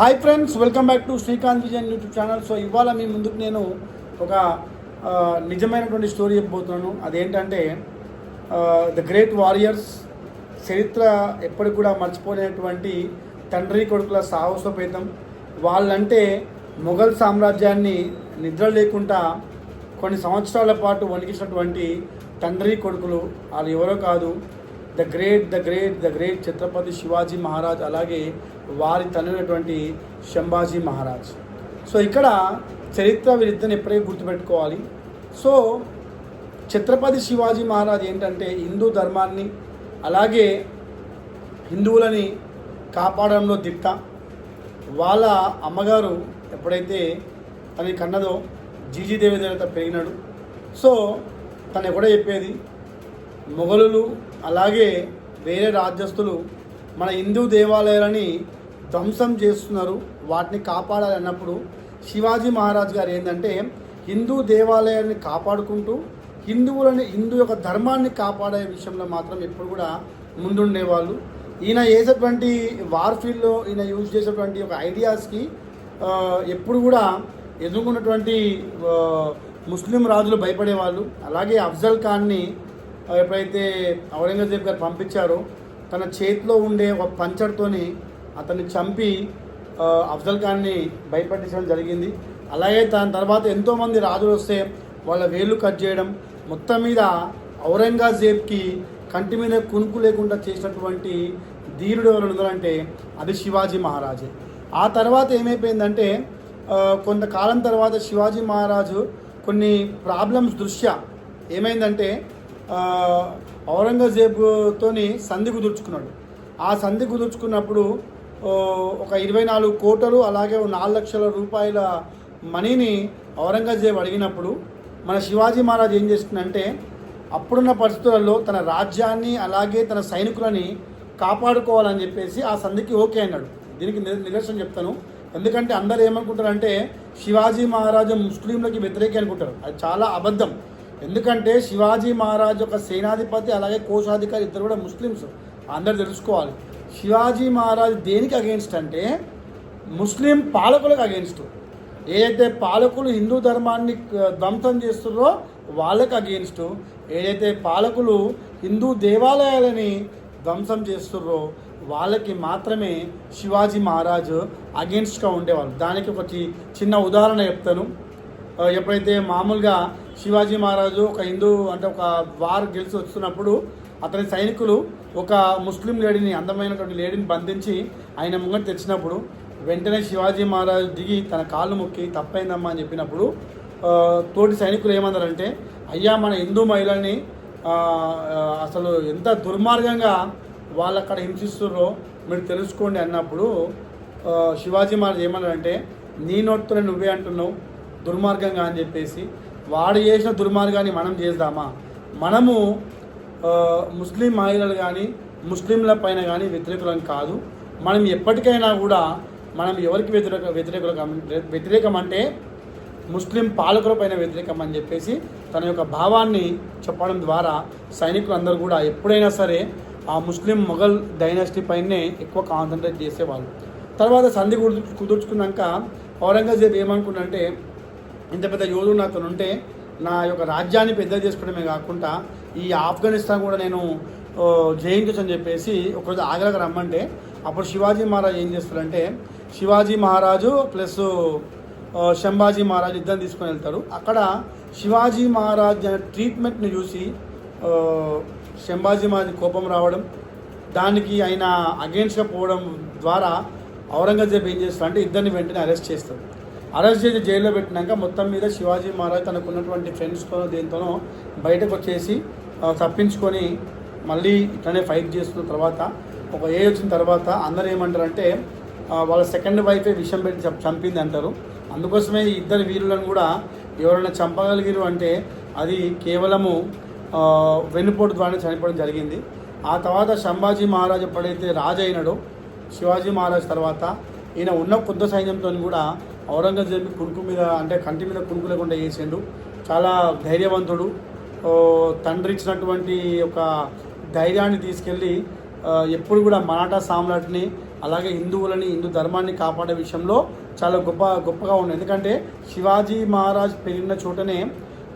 Hi friends, welcome back to Srikanth Vijayan YouTube channel. So ఇవాళ మీ ముందుకు నేను ఒక నిజమైనటువంటి స్టోరీ చెప్పబోతున్నాను. అదేంటంటే ద గ్రేట్ వారియర్స్, చరిత్ర ఎప్పటికి కూడా మర్చిపోలేనటువంటి తండ్రి కొడుకుల సాహసోపేతం. వాళ్ళంటే మొఘల్ సామ్రాజ్యాన్ని నిద్ర లేకుండా కొన్ని సంవత్సరాల పాటు వణికించినటువంటి తండ్రి కొడుకులు. వాళ్ళు ఎవరో కాదు, ద గ్రేట్ ఛత్రపతి శివాజీ మహారాజ్, అలాగే వారి తనైనటువంటి శంభాజీ మహారాజ్. సో ఇక్కడ చరిత్ర వీరిద్దరిని ఎప్పుడైతే గుర్తుపెట్టుకోవాలి. సో ఛత్రపతి శివాజీ మహారాజ్ ఏంటంటే హిందూ ధర్మాన్ని అలాగే హిందువులని కాపాడడంలో దిట్ట. వాళ్ళ అమ్మగారు ఎప్పుడైతే తనని కన్నదో జీజీదేవి దేవత పెరిగినాడు. సో తను ఎక్కడో చెప్పేది, మొఘలులు అలాగే వేరే రాజ్యస్తులు మన హిందూ దేవాలయాలని ధ్వంసం చేస్తున్నారు, వాటిని కాపాడాలి అన్నప్పుడు శివాజీ మహారాజ్ గారు ఏంటంటే హిందూ దేవాలయాన్ని కాపాడుకుంటూ హిందూ యొక్క ధర్మాన్ని కాపాడే విషయంలో మాత్రం ఎప్పుడు కూడా ముందుండేవాళ్ళు. ఈయన చేసేటువంటి వార్ఫీల్డ్లో ఈయన యూజ్ చేసేటువంటి ఒక ఐడియాస్కి ఎప్పుడు కూడా ఎదుర్కొన్నటువంటి ముస్లిం రాజులు భయపడేవాళ్ళు. అలాగే అఫ్జల్ ఖాన్ని ఎప్పుడైతే ఔరంగజేబ్ గారు పంపించారో తన చేతిలో ఉండే ఒక పంచర్తోని అతన్ని చంపి అఫ్జల్ ఖాన్ని భయపెట్టించడం జరిగింది. అలాగే దాని తర్వాత ఎంతోమంది రాజులు వస్తే వాళ్ళ వేళ్ళు కట్ చేయడం, మొత్తం మీద ఔరంగజేబ్కి కంటి మీద కునుకు లేకుండా చేసినటువంటి ధీరుడు ఎవరు ఉన్నారంటే అది శివాజీ మహారాజే. ఆ తర్వాత ఏమైపోయిందంటే కొంతకాలం తర్వాత శివాజీ మహారాజు కొన్ని ప్రాబ్లమ్స్ దృష్ట్యా ఏమైందంటే ఔరంగజేబుతోని సంధి కుదుర్చుకున్నాడు. ఆ సంధి కుదుర్చుకున్నప్పుడు ఒక 24 కోట్లు అలాగే 4 లక్షల రూపాయల మనీని ఔరంగజేబు అడిగినప్పుడు మన శివాజీ మహారాజ్ ఏం చేస్తుందంటే అప్పుడున్న పరిస్థితులలో తన రాజ్యాన్ని అలాగే తన సైనికులని కాపాడుకోవాలని చెప్పేసి ఆ సంధికి ఓకే అన్నాడు. దీనికి నిదర్శనం చెప్తాను. ఎందుకంటే అందరూ ఏమనుకుంటారంటే శివాజీ మహారాజు ముస్లింలకి వ్యతిరేకి అనుకుంటారు. అది చాలా అబద్ధం. ఎందుకంటే శివాజీ మహారాజ్ ఒక సేనాధిపతి అలాగే కోశాధికారి ఇద్దరు కూడా ముస్లిమ్స్, అందరు తెలుసుకోవాలి. శివాజీ మహారాజ్ దేనికి అగెన్స్ట్ అంటే ముస్లిం పాలకులకు అగెన్స్ట్. ఏదైతే పాలకులు హిందూ ధర్మాన్ని ధ్వంసం చేస్తున్నారో వాళ్ళకి అగెన్స్ట్, ఏదైతే పాలకులు హిందూ దేవాలయాలని ధ్వంసం చేస్తున్నారో వాళ్ళకి మాత్రమే శివాజీ మహారాజ్ అగెన్స్ట్గా ఉండేవాళ్ళు. దానికి ఒక చిన్న ఉదాహరణ చెప్తాను. ఎప్పుడైతే మామూలుగా శివాజీ మహారాజు ఒక హిందూ అంటే ఒక వార్ గెలిచి వస్తున్నప్పుడు అతని సైనికులు ఒక ముస్లిం లేడీని, అందమైనటువంటి లేడీని బంధించి ఆయన ముంగట తెచ్చినప్పుడు వెంటనే శివాజీ మహారాజు దిగి తన కాళ్ళు మొక్కి తప్పైందమ్మా అని చెప్పినప్పుడు తోటి సైనికులు ఏమన్నారంటే, అయ్యా మన హిందూ మహిళల్ని అసలు ఎంత దుర్మార్గంగా వాళ్ళు అక్కడ హింసిస్తున్నారో మీరు తెలుసుకోండి అన్నప్పుడు శివాజీ మహారాజ్ ఏమన్నారంటే, నీ నోటితోనే నువ్వే అంటున్నావు దుర్మార్గంగా అని చెప్పేసి, వాడు చేసిన దుర్మార్గాన్ని మనం చేద్దామా? మనము ముస్లిం మహిళలు కానీ ముస్లింల పైన కానీ వ్యతిరేకులం కాదు. మనం ఎప్పటికైనా కూడా మనం ఎవరికి వ్యతిరేకం అంటే ముస్లిం పాలకుల పైన వ్యతిరేకం అని చెప్పేసి తన యొక్క భావాన్ని చెప్పడం ద్వారా సైనికులందరూ కూడా ఎప్పుడైనా సరే ఆ ముస్లిం మొఘల్ డైనాసిటీ పైనే ఎక్కువ కాన్సన్ట్రేట్ చేసేవాళ్ళు. తర్వాత సంధి కుదుర్చుకున్నాక ఔరంగజేబ్ ఏమనుకున్నంటే, ఇంత పెద్ద యోధుడు నాతో ఉంటే నా యొక్క రాజ్యాన్ని పెద్ద చేసుకోవడమే కాకుండా ఈ ఆఫ్ఘనిస్తాన్ కూడా నేను జయించచ్చు అని చెప్పేసి ఒకరోజు ఆగ్రాకు రమ్మంటే అప్పుడు శివాజీ మహారాజ్ ఏం చేస్తారంటే శివాజీ మహారాజు ప్లస్ శంభాజీ మహారాజ్ ఇద్దరిని తీసుకొని వెళ్తారు. అక్కడ శివాజీ మహారాజ్ ట్రీట్మెంట్ని చూసి శంభాజీ మహారాజ్ కోపం రావడం, దానికి ఆయన అగెన్స్ట్గా పోవడం ద్వారా ఔరంగజేబ్ ఏం చేస్తారంటే ఇద్దరిని వెంటనే అరెస్ట్ చేస్తారు. అరెస్ట్ చేసి జైల్లో పెట్టినాక మొత్తం మీద శివాజీ మహారాజ్ తనకున్నటువంటి ఫ్రెండ్స్తోనో దేనితోనో బయటకు వచ్చేసి తప్పించుకొని మళ్ళీ ఇట్లనే ఫైట్ చేస్తున్న తర్వాత ఒక ఏజ్ వచ్చిన తర్వాత అందరూ ఏమంటారంటే వాళ్ళ సెకండ్ వైఫే విషం పెట్టి చంపింది అంటారు. అందుకోసమే ఈ ఇద్దరు వీరులను కూడా ఎవరైనా చంపగలిగారు అంటే అది కేవలము వెన్నుపోటు ద్వారా చనిపోవడం జరిగింది. ఆ తర్వాత శంభాజీ మహారాజ్ ఎప్పుడైతే రాజు అయినాడో శివాజీ మహారాజ్ తర్వాత ఈయన ఉన్న కొత్త సైన్యంతో కూడా ఔరంగజేబు కుడుకు మీద అంటే కంటి మీద కుడుకు లేకుండా చేసిండు. చాలా ధైర్యవంతుడు. తండ్రి ఇచ్చినటువంటి ఒక ధైర్యాన్ని తీసుకెళ్ళి ఎప్పుడు కూడా మరాఠా సామ్రాట్ని అలాగే హిందువులని హిందూ ధర్మాన్ని కాపాడే విషయంలో చాలా గొప్పగా ఉంది. ఎందుకంటే శివాజీ మహారాజ్ పెరిగిన చోటనే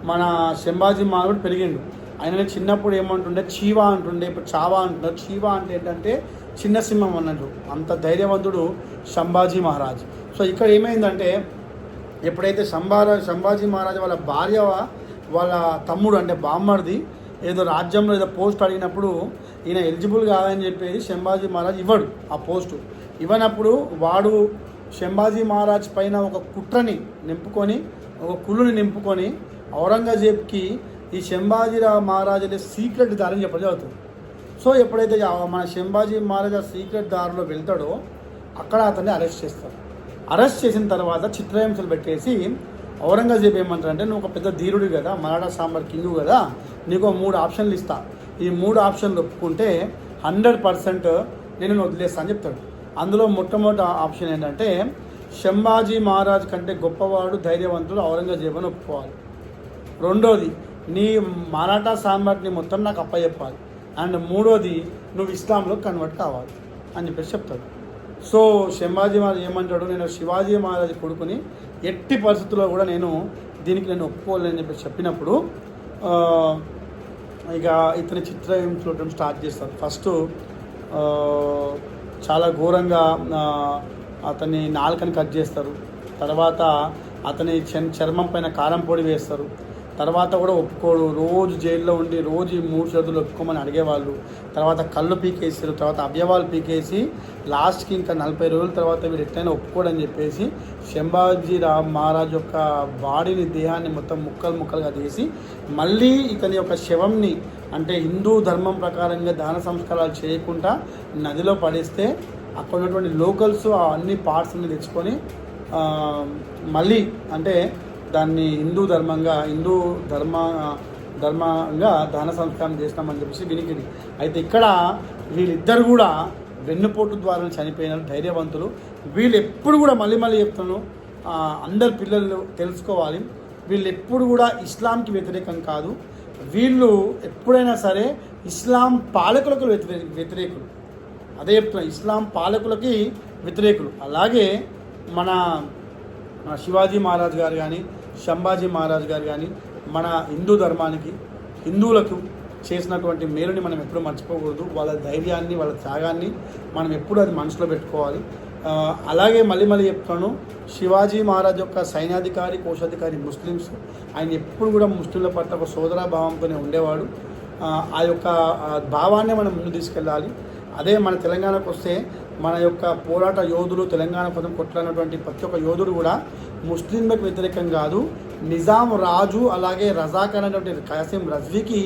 మన సంభాజీ మహారాజ్ పెరిగిండు. ఆయన చిన్నప్పుడు ఏమంటుండే చీవా అంటుండే, ఇప్పుడు చావా అంటున్నారు. చీవా అంటే ఏంటంటే చిన్న సింహం అన్నట్టు. అంత ధైర్యవంతుడు సంభాజీ మహారాజ్. సో ఇక్కడ ఏమైందంటే ఎప్పుడైతే సంభాజీ మహారాజ్ వాళ్ళ భార్య వాళ్ళ తమ్ముడు అంటే బామ్మర్ది ఏదో రాజ్యంలో ఏదో పోస్ట్ అడిగినప్పుడు ఈయన ఎలిజిబుల్ కాదని చెప్పేసి సంభాజీ మహారాజ్ ఇవ్వడు ఆ పోస్టు. ఇవ్వనప్పుడు వాడు సంభాజీ మహారాజ్ పైన ఒక కుట్రని నింపుకొని, ఒక కుళ్ళుని నింపుకొని ఔరంగజేబ్కి ఈ సంభాజీ మహారాజ్ అనే సీక్రెట్ దారిని చెప్పడం జరుగుతుంది. సో ఎప్పుడైతే మన సంభాజీ మహారాజ్ ఆ సీక్రెట్ దారిలో వెళ్తాడో అక్కడ అతన్ని అరెస్ట్ చేస్తారు. అరెస్ట్ చేసిన తర్వాత చిత్రహింసలు పెట్టేసి ఔరంగజేబ్ ఏమంటారంటే, నువ్వు ఒక పెద్ద ధీరుడు కదా, మరాఠా సామ్రాట్ కింగు కదా, నీకు 3 ఆప్షన్లు ఇస్తా, ఈ 3 ఆప్షన్లు ఒప్పుకుంటే 100% నేను వదిలేస్తా అని చెప్తాడు. అందులో మొట్టమొదటి ఆప్షన్ ఏంటంటే సంభాజీ మహారాజ్ కంటే గొప్పవాడు ధైర్యవంతుడు ఔరంగజేబు అని ఒప్పుకోవాలి. రెండోది నీ మరాఠా సామ్రాట్ని మొత్తం నాకు అప్పచెప్పాలి. అండ్ మూడోది నువ్వు ఇస్లాంలో కన్వర్ట్ కావాలి అని చెప్పేసి చెప్తాడు. సో సంభాజీ మహారాజ్ ఏమంటాడు, నేను శివాజీ మహారాజ్ కొడుకుని ఎట్టి పరిస్థితుల్లో కూడా దీనికి నేను ఒప్పుకోలేని చెప్పి చెప్పినప్పుడు ఇక ఇతని చిత్రహింసలు స్టార్ట్ చేస్తారు. ఫస్ట్ చాలా ఘోరంగా అతని నాలుకని కట్ చేస్తారు. తర్వాత అతని చర్మం పైన కారం పొడి వేస్తారు. తర్వాత కూడా ఒప్పుకోడు. రోజు జైల్లో ఉండి రోజు 3 చేతులు ఒప్పుకోమని అడిగేవాళ్ళు. తర్వాత కళ్ళు పీకేసారు, తర్వాత అవయవాలు పీకేసి లాస్ట్కి ఇంకా 40 రోజుల తర్వాత వీడు ఎట్లయినా ఒప్పుకోడని చెప్పేసి సంభాజీ మహారాజ్ యొక్క బాడీని, దేహాన్ని మొత్తం ముక్కలుగా తీసి మళ్ళీ ఇతని యొక్క శవంని అంటే హిందూ ధర్మం ప్రకారంగా దాన సంస్కారాలు చేయకుండా నదిలో పడేస్తే అక్కడ ఉన్నటువంటి లోకల్స్ అన్ని పార్ట్స్ని తెచ్చుకొని మళ్ళీ అంటే దాన్ని హిందూ ధర్మంగా దాన సంస్కారం చేస్తామని చెప్పేసి వినికిడి. అయితే ఇక్కడ వీళ్ళిద్దరు కూడా వెన్నుపోటు ద్వారా చనిపోయిన ధైర్యవంతులు. వీళ్ళు ఎప్పుడు కూడా మళ్ళీ చెప్తాను, అందరు పిల్లలు తెలుసుకోవాలి, వీళ్ళు ఎప్పుడు కూడా ఇస్లాంకి వ్యతిరేకం కాదు. వీళ్ళు ఎప్పుడైనా సరే ఇస్లాం పాలకులకు వ్యతిరేకులు. అదే చెప్తున్నా, ఇస్లాం పాలకులకి వ్యతిరేకులు. అలాగే మన శివాజీ మహారాజ్ గారు కానీ సంభాజీ మహారాజ్ గారు కానీ మన హిందూ ధర్మానికి, హిందువులకు చేసినటువంటి మేలుని మనం ఎప్పుడూ మర్చిపోకూడదు. వాళ్ళ ధైర్యాన్ని, వాళ్ళ త్యాగాన్ని మనం ఎప్పుడు అది మనసులో పెట్టుకోవాలి. అలాగే మళ్ళీ చెప్తాను, శివాజీ మహారాజ్ యొక్క సైన్యాధికారి, కోశాధికారి ముస్లిమ్స్. ఆయన ఎప్పుడు కూడా ముస్లింల పట్ల ఒక సోదరాభావంతోనే ఉండేవాడు. ఆ యొక్క భావాన్ని మనం ముందు తీసుకెళ్ళాలి. అదే మన తెలంగాణకు వస్తే మన యొక్క పోరాట యోధులు, తెలంగాణ కోసం కొట్లాడినటువంటి ప్రతి ఒక్క యోధుడు కూడా ముస్లింలకు వ్యతిరేకం కాదు, నిజాం రాజు అలాగే రజాకార్ అనేటువంటి కాసిం రజ్వీకి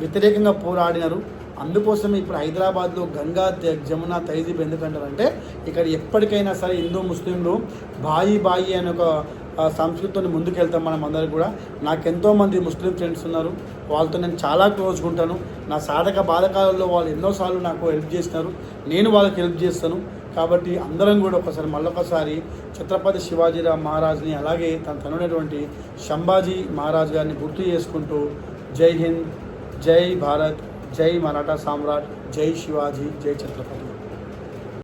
వ్యతిరేకంగా పోరాడినారు. అందుకోసమే ఇప్పుడు హైదరాబాద్లో గంగా, జమున, తహజీబ్ ఎందుకంటారంటే ఇక్కడ ఎప్పటికైనా సరే హిందూ ముస్లింలు బాయి అనే ఒక సంస్కృతిని ముందుకెళ్తాం మనం అందరూ కూడా. నాకు ఎంతోమంది ముస్లిం ఫ్రెండ్స్ ఉన్నారు, వాళ్ళతో నేను చాలా క్లోజ్గా ఉంటాను. నా సాధక బాధకాలలో వాళ్ళు ఎన్నోసార్లు నాకు హెల్ప్ చేసినారు, నేను వాళ్ళకి హెల్ప్ చేస్తాను. కాబట్టి అందరం కూడా మళ్ళొకసారి ఛత్రపతి శివాజీ మహారాజ్ని అలాగే తన తనుడైనటువంటి సంభాజీ మహారాజ్ గారిని గుర్తు చేసుకుంటూ జై హింద్, జై భారత్, జై మరాఠా సామ్రాట్, జై శివాజీ, జై ఛత్రపతి.